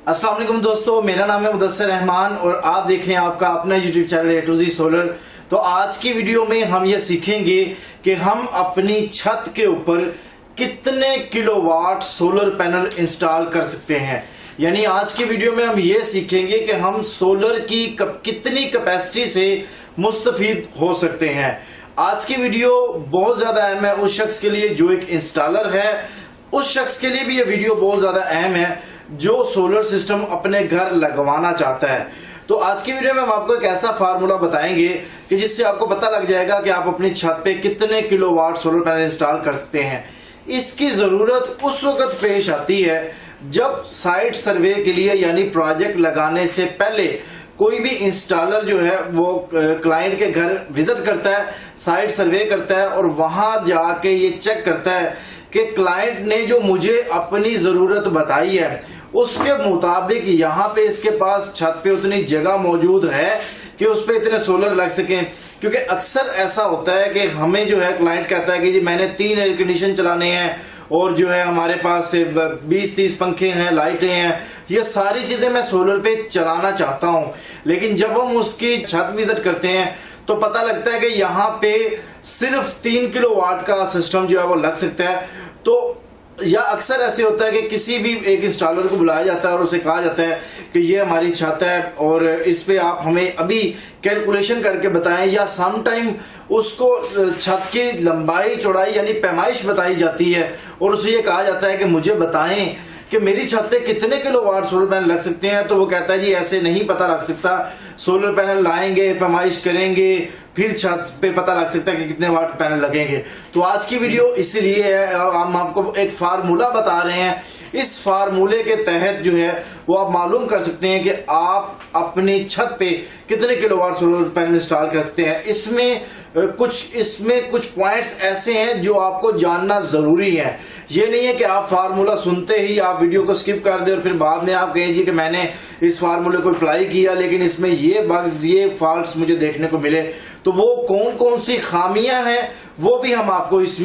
अस्सलाम वालेकुम दोस्तों, मेरा नाम है मुदस्सिर रहमान और आप देख रहे हैं आपका अपना YouTube channel A to Z solar. तो आज की वीडियो में हम ये सीखेंगे कि हम अपनी छत के ऊपर कितने किलोवाट सोलर पैनल इंस्टॉल कर सकते हैं। यानी आज की वीडियो में हम ये सीखेंगे कि हम सोलर की कितनी कैपेसिटी से मुस्तफीद हो सकते हैं। आज की वीडियो बहुत ज्यादा अहम है उस शख्स के लिए जो एक इंस्टॉलर है, उस शख्स के लिए भी ये वीडियो बहुत ज्यादा अहम है जो सोलर सिस्टम अपने घर लगवाना चाहता है। तो आज की वीडियो में हम आपको एक ऐसा फार्मूला बताएंगे कि जिससे आपको पता लग जाएगा कि आप अपनी छत पे कितने किलोवाट सोलर पैनल इंस्टॉल कर सकते हैं। इसकी जरूरत उस वक्त पेश आती है जब साइट सर्वे के लिए यानी प्रोजेक्ट लगाने से पहले कोई भी इंस्टॉलर जो है वो क्लाइंट के घर विजिट करता है, साइट सर्वे करता है और वहां जाके ये चेक करता है कि क्लाइंट ने जो मुझे अपनी जरूरत बताई है उसके मुताबिक यहाँ पे इसके पास छत पे उतनी जगह मौजूद है कि उस पे इतने सोलर लग सकें। क्योंकि अक्सर ऐसा होता है कि हमें जो है क्लाइंट कहता है कि जी मैंने 3 एयर कंडीशन चलाने हैं और जो है हमारे पास से 20-30 पंखे हैं, लाइटें हैं, ये सारी चीजें मैं सोलर पे चलाना चाहता हूं। लेकिन जब हम उसकी छत विजिट करते हैं तो पता लगता है कि यहाँ पे सिर्फ 3 किलोवाट का सिस्टम जो है वो लग सकता है। तो या अक्सर ऐसे होता है कि किसी भी एक इंस्टॉलर को बुलाया जाता है और उसे कहा जाता है कि ये हमारी छत है और इस पे आप हमें अभी कैलकुलेशन करके बताएं, या सम टाइम उसको छत की लंबाई चौड़ाई यानी पैमाइश बताई जाती है और उसे ये कहा जाता है कि मुझे बताएं कि मेरी छत पे कितने किलोवाट सोलर पैनल लग सकते हैं। तो वो कहता है जी ऐसे नहीं पता लग सकता, सोलर पैनल लाएंगे, पैमाइश करेंगे, फिर छत पे पता लग सकता है कि कितने वाट पैनल लगेंगे। तो आज की वीडियो इसलिए है, हम आपको एक फार्मूला बता रहे हैं। इस फार्मूले के तहत जो है वो आप मालूम कर सकते हैं कि आप अपनी छत पे कितने किलोवाट सोलर पैनल इंस्टॉल कर सकते हैं। इसमें कुछ पॉइंट्स ऐसे हैं जो आपको जानना जरूरी है। ये नहीं है कि आप फार्मूला सुनते ही आप वीडियो को स्किप कर दे और फिर बाद में आप कहें जी कि मैंने इस फार्मूले को अप्लाई किया लेकिन इसमें ये बग्स, ये फॉल्ट्स मुझे देखने को मिले। तो वो कौन कौन सी खामियां हैं वो भी हम आपको इस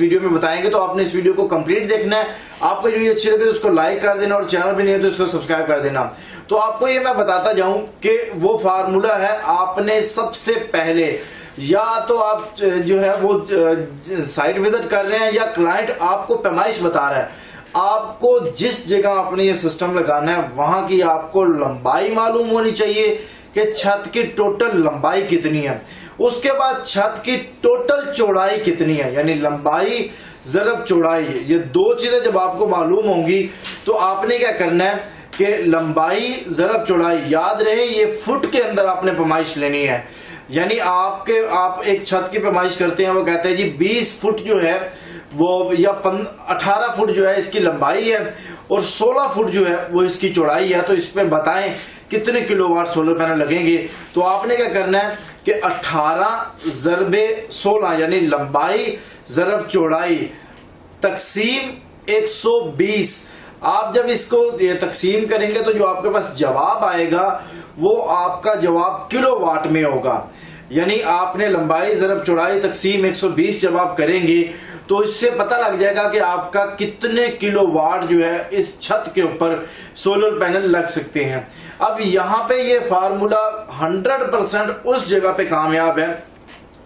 वीडियो में बताएंगे। तो आपने इस वीडियो को कंप्लीट देखना है। आपको वीडियो अच्छी लगे तो उसको लाइक कर देना और चैनल पे नहीं है तो इसको सब्सक्राइब कर देना। तो आपको ये मैं बताता जाऊं कि वो फार्मूला है, आपने सबसे पहले या तो आप जो है वो साइट विजिट कर रहे हैं या क्लाइंट आपको पैमाइश बता रहा है, आपको जिस जगह अपने ये सिस्टम लगाना है वहां की आपको लंबाई मालूम होनी चाहिए कि छत की टोटल लंबाई कितनी है। उसके बाद छत की टोटल चौड़ाई कितनी है, यानी लंबाई ज़रब चौड़ाई। ये दो चीजें जब आपको मालूम होंगी तो आपने क्या करना है कि लंबाई ज़रब चौड़ाई याद रहे ये फुट के अंदर आपने पैमाइश लेनी है। यानी आप एक छत की पैमाइश करते हैं, वो कहते हैं जी 20 फुट जो है वो या 18 फुट जो है इसकी लंबाई है और 16 फुट जो है वो इसकी चौड़ाई है। तो इस पे बताएं कितने किलोवाट सोलर पैनल लगेंगे। तो आपने क्या करना है कि 18 ज़रबे 16 यानी लंबाई ज़रब चौड़ाई तकसीम 120। आप जब इसको ये तकसीम करेंगे तो जो आपके पास जवाब आएगा वो आपका जवाब किलोवाट में होगा। यानी आपने लंबाई ज़रब चौड़ाई तकसीम 120 जब आप करेंगे तो इससे पता लग जाएगा कि आपका कितने किलोवाट जो है इस छत के ऊपर सोलर पैनल लग सकते हैं। अब यहाँ पे ये फार्मूला 100% उस जगह पे कामयाब है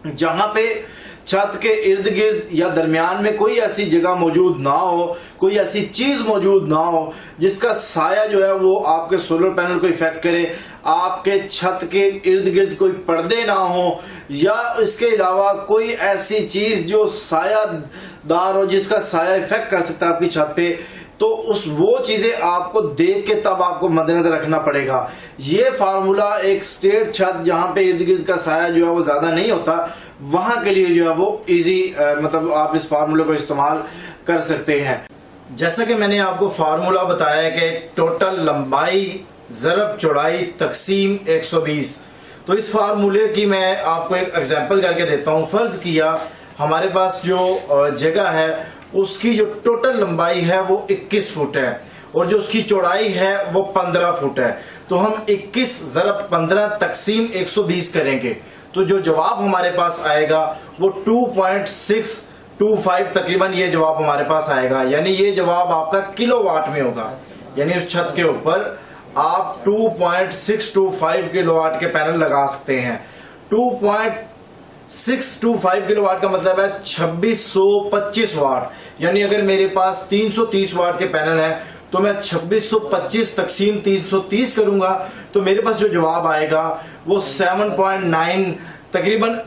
जहां पे छत के इर्द गिर्द या दरमियान में कोई ऐसी जगह मौजूद ना हो, कोई ऐसी चीज मौजूद ना हो जिसका साया जो है वो आपके सोलर पैनल को इफेक्ट करे, आपके छत के इर्द गिर्द कोई पर्दे ना हो, या इसके अलावा कोई ऐसी चीज जो सायादार हो जिसका साया इफेक्ट कर सकता है आपकी छत पे। तो वो चीजें आपको देख के तब आपको मद्देनजर रखना पड़ेगा। ये फार्मूला एक स्ट्रेट छत जहां पे इर्द गिर्द का साया जो है वो ज्यादा नहीं होता वहां के लिए जो है वो इजी मतलब आप इस फार्मूले को इस्तेमाल कर सकते हैं। जैसा कि मैंने आपको फार्मूला बताया है कि टोटल लंबाई ज़रब चौड़ाई तकसीम 120। तो इस फार्मूले की मैं आपको एक एग्जांपल करके देता हूं। फर्ज किया हमारे पास जो जगह है उसकी जो टोटल लंबाई है वो 21 फुट है और जो उसकी चौड़ाई है वो 15 फुट है। तो हम 21 ज़रब 15 तकसीम 120 करेंगे तो जो जवाब हमारे पास आएगा वो 2.625 तकरीबन ये जवाब हमारे पास आएगा। यानी ये जवाब आपका किलोवाट में होगा। यानी उस छत के ऊपर आप 2.625 किलोवाट के पैनल लगा सकते हैं। 2.625 किलोवाट का मतलब है 2625 वाट। यानी अगर मेरे पास 330 वाट के पैनल है तो मैं 2625 तकसीम 330 करूंगा तो मेरे पास जो जवाब आएगा वो 7.9, तकरीबन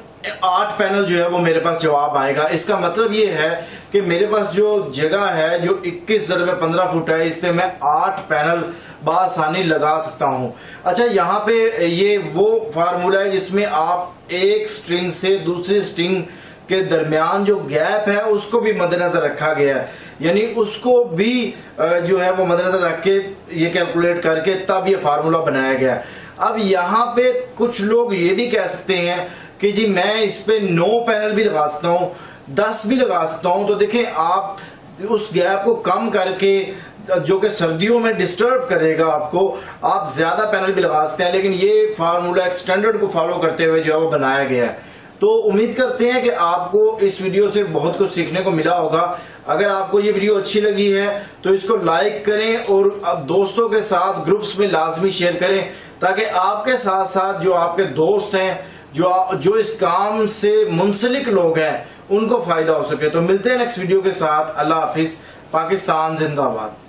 8 पैनल जो है वो मेरे पास जवाब आएगा। इसका मतलब ये है कि मेरे पास जो जगह है जो 21x15 फुट है, इस पे मैं 8 पैनल बासानी लगा सकता हूं। अच्छा, यहाँ पे ये वो फार्मूला है जिसमें आप एक स्ट्रिंग से दूसरी स्ट्रिंग के दरमियान जो गैप है उसको भी मद्देनजर रखा गया है, यानी उसको भी जो है वो मद्देनजर रख के ये कैलकुलेट करके तब ये फार्मूला बनाया गया है। अब यहाँ पे कुछ लोग ये भी कह सकते हैं कि जी मैं इस पे 9 पैनल भी लगा सकता हूँ, 10 भी लगा सकता हूँ। तो देखें, आप उस गैप को कम करके जो कि सर्दियों में डिस्टर्ब करेगा आपको, आप ज्यादा पैनल भी लगा सकते हैं, लेकिन ये फार्मूला एक स्टैंडर्ड को फॉलो करते हुए जो है वो बनाया गया है। तो उम्मीद करते हैं कि आपको इस वीडियो से बहुत कुछ सीखने को मिला होगा। अगर आपको ये वीडियो अच्छी लगी है तो इसको लाइक करें और दोस्तों के साथ ग्रुप्स में लाजमी शेयर करें, ताकि आपके साथ साथ जो आपके दोस्त हैं, जो इस काम से मुंसलिक लोग हैं, उनको फायदा हो सके। तो मिलते हैं नेक्स्ट वीडियो के साथ। अल्लाह हाफिज। पाकिस्तान जिंदाबाद।